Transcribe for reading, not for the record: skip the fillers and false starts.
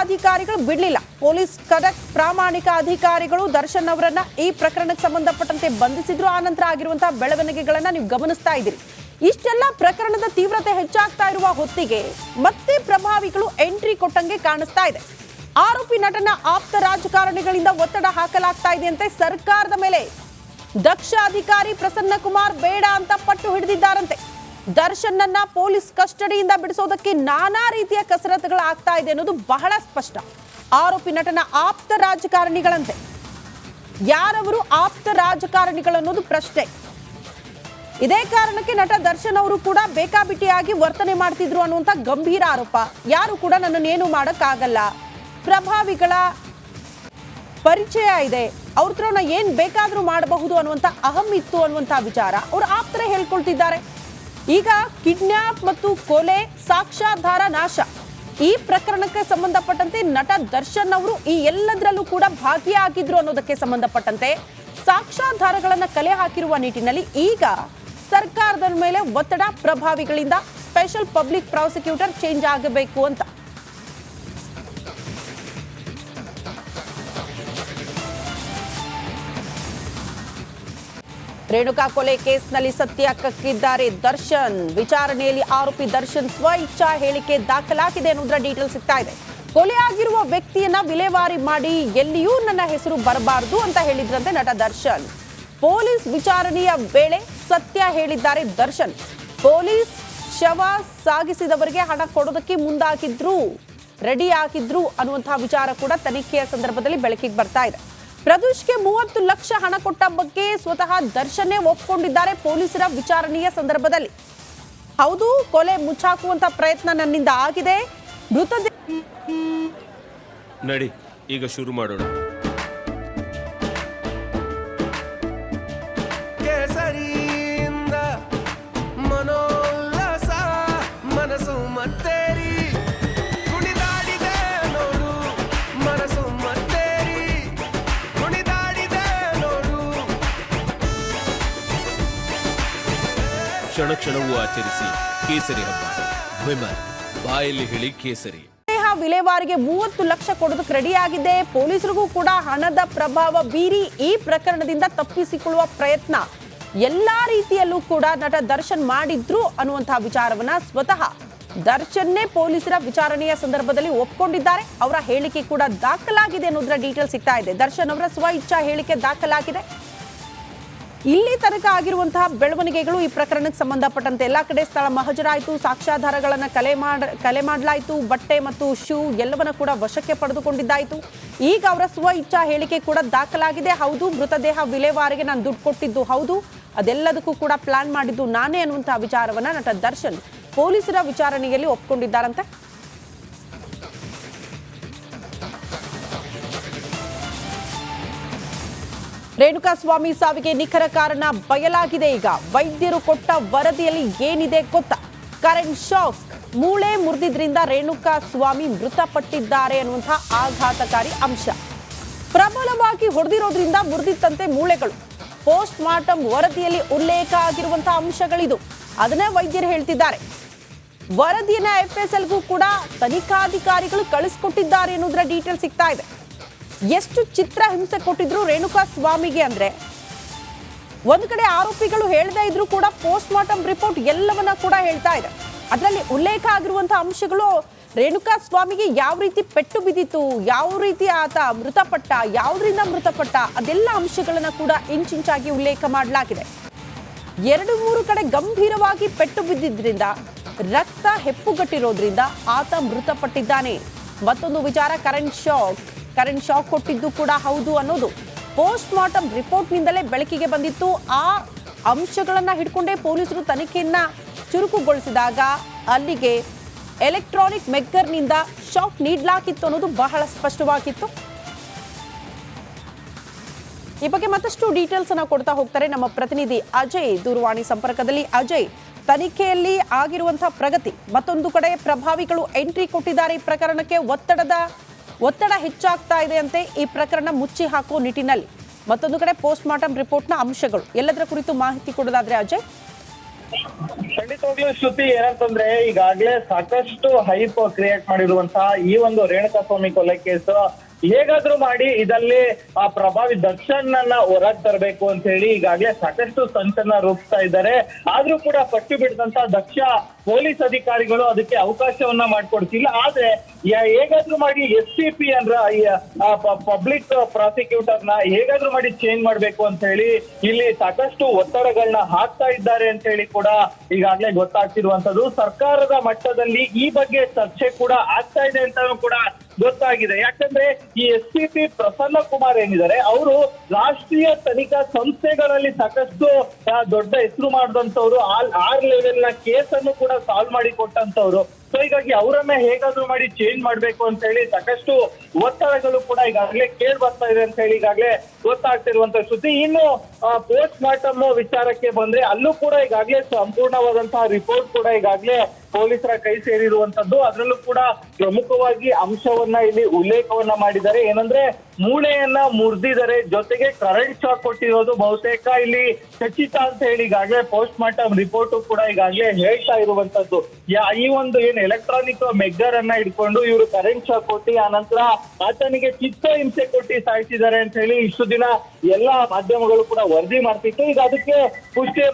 ಅಧಿಕಾರಿಗಳು ಬಿಡಲಿಲ್ಲ. ಪೊಲೀಸ್ ಕಡಕ್ ಪ್ರಾಮಾಣಿಕ ಅಧಿಕಾರಿಗಳು ದರ್ಶನ್ ಅವರನ್ನ ಈ ಪ್ರಕರಣಕ್ಕೆ ಸಂಬಂಧಪಟ್ಟಂತೆ ಬಂಧಿಸಿದ್ರು. ಆ ನಂತರ ಆಗಿರುವಂತಹ ಬೆಳವಣಿಗೆಗಳನ್ನ ನೀವು ಗಮನಿಸ್ತಾ ಇದ್ದೀರಿ. ಇಷ್ಟೆಲ್ಲ ಪ್ರಕರಣದ ತೀವ್ರತೆ ಹೆಚ್ಚಾಗ್ತಾ ಇರುವ ಹೊತ್ತಿಗೆ ಮತ್ತೆ ಪ್ರಭಾವಿಗಳು ಎಂಟ್ರಿ ಕೊಟ್ಟಂಗೆ ಕಾಣಿಸ್ತಾ ಇದೆ. ಆರೋಪಿ ನಟನ ಆಪ್ತ ರಾಜಕಾರಣಿಗಳಿಂದ ಒತ್ತಡ ಹಾಕಲಾಗ್ತಾ ಇದೆಯಂತೆ ಸರ್ಕಾರದ ಮೇಲೆ. ದಕ್ಷ ಅಧಿಕಾರಿ ಪ್ರಸನ್ನ ಕುಮಾರ್ ಬೇಡ ಅಂತ ಪಟ್ಟು ಹಿಡಿದಿದ್ದಾರಂತೆ. ದರ್ಶನ್ ಅನ್ನ ಪೊಲೀಸ್ ಕಸ್ಟಡಿಯಿಂದ ಬಿಡಿಸೋದಕ್ಕೆ ನಾನಾ ರೀತಿಯ ಕಸರತ್ತುಗಳು ಆಗ್ತಾ ಇದೆ ಅನ್ನೋದು ಬಹಳ ಸ್ಪಷ್ಟ. ಆರೋಪಿ ನಟನ ಆಪ್ತ ರಾಜಕಾರಣಿಗಳಂತೆ. ಯಾರವರು ಆಪ್ತ ರಾಜಕಾರಣಿಗಳು ಅನ್ನೋದು ಪ್ರಶ್ನೆ. ಇದೇ ಕಾರಣಕ್ಕೆ ನಟ ದರ್ಶನ್ ಅವರು ಕೂಡ ಬೇಕಾಬಿಟ್ಟಿಯಾಗಿ ವರ್ತನೆ ಮಾಡ್ತಿದ್ರು ಅನ್ನುವಂಥ ಗಂಭೀರ ಆರೋಪ. ಯಾರು ಕೂಡ ನನ್ನನ್ನೇನು ಮಾಡಕ್ಕಾಗಲ್ಲ, ಪ್ರಭಾವಿಗಳ ಪರಿಚಯ ಇದೆ, ಅವ್ರ ಹತ್ರ ಏನ್ ಬೇಕಾದ್ರೂ ಮಾಡಬಹುದು ಅನ್ನುವಂಥ ಅಹಂ ಇತ್ತು ಅನ್ನುವಂಥ ವಿಚಾರ ಅವ್ರ ಆಪ್ತರ ಹೇಳ್ಕೊಳ್ತಿದ್ದಾರೆ. ಈಗ ಕಿಡ್ನ್ಯಾಪ್ ಮತ್ತು ಕೊಲೆ, ಸಾಕ್ಷ್ಯಾಧಾರ ನಾಶ, ಈ ಪ್ರಕರಣಕ್ಕೆ ಸಂಬಂಧಪಟ್ಟಂತೆ ನಟ ದರ್ಶನ್ ಅವರು ಈ ಎಲ್ಲದರಲ್ಲೂ ಕೂಡ ಭಾಗಿಯಾಗಿದ್ರು ಅನ್ನೋದಕ್ಕೆ ಸಂಬಂಧಪಟ್ಟಂತೆ ಸಾಕ್ಷ್ಯಾಧಾರಗಳನ್ನ ಕಲೆ ಹಾಕಿರುವ ನಿಟ್ಟಿನಲ್ಲಿ ಈಗ ಸರ್ಕಾರದ ಮೇಲೆ ಒತ್ತಡ, ಪ್ರಭಾವಿಗಳಿಂದ ಸ್ಪೆಷಲ್ ಪಬ್ಲಿಕ್ ಪ್ರಾಸಿಕ್ಯೂಟರ್ ಚೇಂಜ್ ಆಗಬೇಕು ಅಂತ. ರೇಣುಕಾ ಕೊಲೆ ಕೇಸ್ನಲ್ಲಿ ಸತ್ಯ ಕಕ್ಕಿದ್ದಾರೆ ದರ್ಶನ್. ವಿಚಾರಣೆಯಲ್ಲಿ ಆರೋಪಿ ದರ್ಶನ್ ಸ್ವ ಇಚ್ಛಾ ಹೇಳಿಕೆ ದಾಖಲಾಗಿದೆ ಅನ್ನೋದರ ಡೀಟೇಲ್ ಸಿಗ್ತಾ ಇದೆ. ಕೊಲೆ ಆಗಿರುವ ವ್ಯಕ್ತಿಯನ್ನ ವಿಲೇವಾರಿ ಮಾಡಿ ಎಲ್ಲಿಯೂ ನನ್ನ ಹೆಸರು ಬರಬಾರದು ಅಂತ ಹೇಳಿದ್ರಂತೆ ನಟ ದರ್ಶನ್. ಪೊಲೀಸ್ ವಿಚಾರಣೆಯ ವೇಳೆ ಸತ್ಯ ಹೇಳಿದ್ದಾರೆ ದರ್ಶನ್. ಪೊಲೀಸ್ ಶವ ಸಾಗಿಸಿದವರಿಗೆ ಹಣ ಕೊಡೋದಕ್ಕೆ ಮುಂದಾಗಿದ್ರು, ರೆಡಿ ಆಗಿದ್ರು ಅನ್ನುವಂತಹ ವಿಚಾರ ಕೂಡ ತನಿಖೆಯ ಸಂದರ್ಭದಲ್ಲಿ ಬೆಳಕಿಗೆ ಬರ್ತಾ ಇದೆ. ಪ್ರದೂಷ್ಗೆ 30 ಲಕ್ಷ ಹಣ ಕೊಟ್ಟ ಬಗ್ಗೆ ಸ್ವತಃ ದರ್ಶನ್ನೇ ಒಪ್ಪಿಕೊಂಡಿದ್ದಾರೆ ಪೊಲೀಸರ ವಿಚಾರಣೆಯ ಸಂದರ್ಭದಲ್ಲಿ. ಹೌದು, ಕೊಲೆ ಮುಚ್ಚಾಕುವಂತ ಪ್ರಯತ್ನ ನನ್ನಿಂದ ಆಗಿದೆ. ಮೃತದೇಹ ನಡಿ ಈಗ ಶುರು ಮಾಡೋಣ. ಕೇಸರಿಯಿಂದ ಮನೋಲ್ಲಾಸ ಮನಸ್ಸು ಮತ್ತೇರಿ ಕುಣಿದಾಡಿದೆ ನೋಡು, ಮನಸ್ಸು ಮತ್ತೇರಿ ಕುಣಿದಾಡಿದೆ ನೋಡು. ಕ್ಷಣ ಕ್ಷಣವೂ ಆಚರಿಸಿ ಕೇಸರಿ ಹಬ್ಬ. ವಿಮಲ್ ಬಾಯಲ್ಲಿ ಹೇಳಿ ಕೇಸರಿ. ವಿಲೇವಾರಿಗೆ 30 ಲಕ್ಷ ಕೊಡೋದಕ್ಕೆ ರೆಡಿ ಆಗಿದೆ. ಪೊಲೀಸರಿಗೂ ಕೂಡ ಹಣದ ಪ್ರಭಾವ ಬೀರಿ ಈ ಪ್ರಕರಣದಿಂದ ತಪ್ಪಿಸಿಕೊಳ್ಳುವ ಪ್ರಯತ್ನ ಎಲ್ಲಾ ರೀತಿಯಲ್ಲೂ ಕೂಡ ನಟ ದರ್ಶನ್ ಮಾಡಿದ್ರು ಅನ್ನುವಂತಹ ವಿಚಾರವನ್ನ ಸ್ವತಃ ದರ್ಶನ್ನೇ ಪೊಲೀಸರ ವಿಚಾರಣೆಯ ಸಂದರ್ಭದಲ್ಲಿ ಒಪ್ಪಿಕೊಂಡಿದ್ದಾರೆ. ಅವರ ಹೇಳಿಕೆ ಕೂಡ ದಾಖಲಾಗಿದೆ ಅನ್ನೋದರ ಡೀಟೇಲ್ ಸಿಗ್ತಾ ಇದೆ. ದರ್ಶನ್ ಅವರ ಸ್ವ ಇಚ್ಛಾ ಹೇಳಿಕೆ ದಾಖಲಾಗಿದೆ. ಇಲ್ಲಿ ತನಕ ಆಗಿರುವಂತಹ ಬೆಳವಣಿಗೆಗಳು ಈ ಪ್ರಕರಣಕ್ಕೆ ಸಂಬಂಧಪಟ್ಟಂತೆ ಎಲ್ಲಾ ಕಡೆ ಸ್ಥಳ ಮಹಜರಾಯಿತು, ಸಾಕ್ಷ್ಯಾಧಾರಗಳನ್ನ ಕಲೆ ಮಾಡಲಾಯಿತು, ಬಟ್ಟೆ ಮತ್ತು ಶೂ ಎಲ್ಲವನ್ನ ಕೂಡ ವಶಕ್ಕೆ ಪಡೆದುಕೊಂಡಿದ್ದಾಯಿತು. ಈಗ ಅವರ ಸ್ವ ಇಚ್ಛಾ ಹೇಳಿಕೆ ಕೂಡ ದಾಖಲಾಗಿದೆ. ಹೌದು, ಮೃತದೇಹ ವಿಲೇವಾರಿಗೆ ನಾನು ದುಡ್ಡು ಕೊಟ್ಟಿದ್ದು ಹೌದು, ಅದೆಲ್ಲದಕ್ಕೂ ಕೂಡ ಪ್ಲಾನ್ ಮಾಡಿದ್ದು ನಾನೇ ಅನ್ನುವಂತಹ ವಿಚಾರವನ್ನ ನಟ ದರ್ಶನ್ ಪೊಲೀಸರ ವಿಚಾರಣೆಯಲ್ಲಿ ಒಪ್ಪಿಕೊಂಡಿದ್ದಾರಂತೆ. ರೇಣುಕಾ ಸ್ವಾಮಿ ಸಾವಿಗೆ ನಿಖರ ಕಾರಣ ಬಯಲಾಗಿದೆ. ಈಗ ವೈದ್ಯರು ಕೊಟ್ಟ ವರದಿಯಲ್ಲಿ ಏನಿದೆ ಗೊತ್ತಾ? ಕರೆಂಟ್ ಶಾಕ್, ಮೂಳೆ ಮುರಿದಿದ್ರಿಂದ ರೇಣುಕಾ ಸ್ವಾಮಿ ಮೃತಪಟ್ಟಿದ್ದಾರೆ ಅನ್ನುವಂತಹ ಆಘಾತಕಾರಿ ಅಂಶ. ಪ್ರಬಲವಾಗಿ ಹೊಡೆದಿರೋದ್ರಿಂದ ಮುರಿದಿತ್ತಂತೆ ಮೂಳೆಗಳು. ಪೋಸ್ಟ್ ಮಾರ್ಟಮ್ ವರದಿಯಲ್ಲಿ ಉಲ್ಲೇಖ ಆಗಿರುವಂತಹ ಅಂಶಗಳಿದು. ಅದನ್ನೇ ವೈದ್ಯರು ಹೇಳ್ತಿದ್ದಾರೆ. ವರದಿಯನ್ನ FSLಗೂ ಕೂಡ ತನಿಖಾಧಿಕಾರಿಗಳು ಕಳಿಸ್ಕೊಟ್ಟಿದ್ದಾರೆ ಅನ್ನೋದರ ಡೀಟೇಲ್ ಸಿಗ್ತಾ ಇದೆ. ಎಷ್ಟು ಚಿತ್ರ ಹಿಂಸೆ ಕೊಟ್ಟಿದ್ರು ರೇಣುಕಾ ಸ್ವಾಮಿಗೆ ಅಂದ್ರೆ, ಒಂದು ಕಡೆ ಆರೋಪಿಗಳು ಹೇಳದೇ ಇದ್ರು ಕೂಡ ಪೋಸ್ಟ್ ಮಾರ್ಟಮ್ ರಿಪೋರ್ಟ್ ಎಲ್ಲವನ್ನ ಕೂಡ ಹೇಳ್ತಾ ಇದೆ. ಅದರಲ್ಲಿ ಉಲ್ಲೇಖ ಆಗಿರುವಂತಹ ಅಂಶಗಳು ರೇಣುಕಾ ಸ್ವಾಮಿಗೆ ಯಾವ ರೀತಿ ಪೆಟ್ಟು ಬಿದ್ದಿತ್ತು, ಯಾವ ರೀತಿ ಆತ ಮೃತಪಟ್ಟ, ಯಾವುದರಿಂದ ಮೃತಪಟ್ಟ, ಅದೆಲ್ಲ ಅಂಶಗಳನ್ನ ಕೂಡ ಇಂಚಿಂಚಾಗಿ ಉಲ್ಲೇಖ ಮಾಡಲಾಗಿದೆ. 2-3 ಕಡೆ ಗಂಭೀರವಾಗಿ ಪೆಟ್ಟು ಬಿದ್ದಿದ್ರಿಂದ, ರಕ್ತ ಹೆಪ್ಪುಗಟ್ಟಿರೋದ್ರಿಂದ ಆತ ಮೃತಪಟ್ಟಿದ್ದಾನೆ. ಮತ್ತೊಂದು ವಿಚಾರ, ಕರೆಂಟ್ ಶಾಕ್ ಕೊಟ್ಟಿದ್ದು ಕೂಡ ಹೌದು ಅನ್ನೋದು ಪೋಸ್ಟ್ ಮಾರ್ಟಮ್ ರಿಪೋರ್ಟ್ ನಿಂದಲೇ ಬೆಳಕಿಗೆ ಬಂದಿತ್ತು. ಆ ಅಂಶಗಳನ್ನ ಹಿಡ್ಕೊಂಡೇ ಪೊಲೀಸರು ತನಿಖೆಯನ್ನ ಚುರುಕುಗೊಳಿಸಿದಾಗ ಅಲ್ಲಿಗೆ ಎಲೆಕ್ಟ್ರಾನಿಕ್ ಮೆಗ್ಗರ್ನಿಂದ ಶಾಕ್ ನೀಡಲಾಗಿತ್ತು ಅನ್ನೋದು ಬಹಳ ಸ್ಪಷ್ಟವಾಗಿತ್ತು. ಈ ಬಗ್ಗೆ ಮತ್ತಷ್ಟು ಡೀಟೇಲ್ಸ್ ಅನ್ನ ಕೊಡ್ತಾ ಹೋಗ್ತಾರೆ ನಮ್ಮ ಪ್ರತಿನಿಧಿ ಅಜಯ್ ದೂರವಾಣಿ ಸಂಪರ್ಕದಲ್ಲಿ. ಅಜಯ್, ತನಿಖೆಯಲ್ಲಿ ಆಗಿರುವಂತಹ ಪ್ರಗತಿ, ಮತ್ತೊಂದು ಕಡೆ ಪ್ರಭಾವಿಗಳು ಎಂಟ್ರಿ ಕೊಟ್ಟಿದ್ದಾರೆ. ಈ ಪ್ರಕರಣಕ್ಕೆ ಒತ್ತಡ ಹೆಚ್ಚಾಗ್ತಾ ಇದೆ ಅಂತೆ ಈ ಪ್ರಕರಣ ಮುಚ್ಚಿ ಹಾಕುವ ನಿಟ್ಟಿನಲ್ಲಿ. ಮತ್ತೊಂದು ಕಡೆ ಪೋಸ್ಟ್ ಮಾರ್ಟಮ್ ರಿಪೋರ್ಟ್ನ ಅಂಶಗಳು, ಎಲ್ಲದರ ಕುರಿತು ಮಾಹಿತಿ ಕೊಡೋದಾದ್ರೆ ಅಜಯ್. ಖಂಡಿತವಾಗ್ಲೂ ಶ್ರುತಿ ಏನಂತಂದ್ರೆ ಈಗಾಗ್ಲೇ ಸಾಕಷ್ಟು ಹೈಪ್ ಕ್ರಿಯೇಟ್ ಮಾಡಿರುವಂತಹ ಈ ಒಂದು ರೇಣುಕಾಸ್ವಾಮಿ ಕೊಲೆ ಕೇಸು ಹೇಗಾದ್ರೂ ಮಾಡಿ ಇದರಲ್ಲಿ ಆ ಪ್ರಭಾವಿ ದರ್ಶನ್ ಅನ್ನ ಹೊರಗ್ ತರಬೇಕು ಅಂತ ಹೇಳಿ ಈಗಾಗಲೇ ಸಾಕಷ್ಟು ಸಂಚಲನ ರೂಪಿಸ್ತಾ ಇದ್ದಾರೆ. ಆದ್ರೂ ಕೂಡ ಪಟ್ಟು ಬಿಡದಂತ ದಕ್ಷ ಪೊಲೀಸ್ ಅಧಿಕಾರಿಗಳು ಅದಕ್ಕೆ ಅವಕಾಶವನ್ನ ಮಾಡ್ಕೊಡ್ತಿಲ್ಲ. ಆದ್ರೆ ಹೇಗಾದ್ರೂ ಮಾಡಿ SPP ಅಂದ್ರ ಪಬ್ಲಿಕ್ ಪ್ರಾಸಿಕ್ಯೂಟರ್ ನ ಹೇಗಾದ್ರೂ ಮಾಡಿ ಚೇಂಜ್ ಮಾಡ್ಬೇಕು ಅಂತ ಹೇಳಿ ಇಲ್ಲಿ ಸಾಕಷ್ಟು ಒತ್ತಡಗಳನ್ನ ಹಾಕ್ತಾ ಇದ್ದಾರೆ ಅಂತ ಹೇಳಿ ಕೂಡ ಈಗಾಗಲೇ ಗೊತ್ತಾಗ್ತಿರುವಂತದ್ದು. ಸರ್ಕಾರದ ಮಟ್ಟದಲ್ಲಿ ಈ ಬಗ್ಗೆ ಚರ್ಚೆ ಕೂಡ ಆಗ್ತಾ ಇದೆ ಅಂತಾನು ಕೂಡ ಗೊತ್ತಾಗಿದೆ. ಯಾಕಂದ್ರೆ ಈ SPP ಪ್ರಸನ್ನ ಕುಮಾರ್ ಏನಿದ್ದಾರೆ ಅವರು ರಾಷ್ಟ್ರೀಯ ತನಿಖಾ ಸಂಸ್ಥೆಗಳಲ್ಲಿ ಸಾಕಷ್ಟು ದೊಡ್ಡ ಹೆಸರು ಮಾಡಿದಂತವ್ರು, ಆರ್ ಲೆವೆಲ್ ನ ಕೇಸ್ ಅನ್ನು ಕೂಡ ಸಾಲ್ವ್ ಮಾಡಿ ಕೊಟ್ಟಂತವ್ರು. ಸೊ ಹೀಗಾಗಿ ಅವರನ್ನ ಹೇಗಾದ್ರೂ ಮಾಡಿ ಚೇಂಜ್ ಮಾಡ್ಬೇಕು ಅಂತ ಹೇಳಿ ಸಾಕಷ್ಟು ಒತ್ತಡಗಳು ಕೂಡ ಈಗಾಗಲೇ ಕೇಳಿ ಬರ್ತಾ ಇದೆ ಅಂತ ಹೇಳಿ ಈಗಾಗಲೇ ಗೊತ್ತಾಗ್ತಿರುವಂತ ಶ್ರುತಿ. ಇನ್ನು ಪೋಸ್ಟ್ ಮಾರ್ಟಮ್ ವಿಚಾರಕ್ಕೆ ಬಂದ್ರೆ ಅಲ್ಲೂ ಕೂಡ ಈಗಾಗಲೇ ಸಂಪೂರ್ಣವಾದಂತಹ ರಿಪೋರ್ಟ್ ಕೂಡ ಈಗಾಗಲೇ ಪೊಲೀಸರ ಕೈ ಸೇರಿರುವಂತದ್ದು. ಅದರಲ್ಲೂ ಕೂಡ ಪ್ರಮುಖವಾಗಿ ಅಂಶವನ್ನ ಇಲ್ಲಿ ಉಲ್ಲೇಖವನ್ನ ಮಾಡಿದ್ದಾರೆ. ಏನಂದ್ರೆ ಮೂಳೆಯನ್ನ ಮುರಿದಿದ್ದಾರೆ, ಜೊತೆಗೆ ಕರೆಂಟ್ ಶಾಕ್ ಕೊಟ್ಟಿರೋದು ಬಹುತೇಕ ಇಲ್ಲಿ ಖಚಿತ ಅಂತ ಹೇಳಿ ಈಗಾಗಲೇ ಪೋಸ್ಟ್ ಮಾರ್ಟಮ್ ರಿಪೋರ್ಟ್ ಕೂಡ ಈಗಾಗಲೇ ಹೇಳ್ತಾ ಇರುವಂತದ್ದು. ಈ ಒಂದು ಏನು ಎಲೆಕ್ಟ್ರಾನಿಕ್ ಮೆಗ್ಗರ್ ಅನ್ನ ಇಟ್ಕೊಂಡು ಇವರು ಕರೆಂಟ್ ಶಾಕ್ ಕೊಟ್ಟಿ ಆ ನಂತರ ಆತನಿಗೆ ಚಿತ್ತ ಹಿಂಸೆ ಕೊಟ್ಟಿ ಸಾಯಿಸಿದ್ದಾರೆ ಅಂತ ಹೇಳಿ ಇಷ್ಟು ದಿನ ಎಲ್ಲಾ ಮಾಧ್ಯಮಗಳು ಕೂಡ ವರದಿ ಮಾಡ್ತಿತ್ತು. ಈಗ ಅದಕ್ಕೆ ಪುಷ್ಟಿ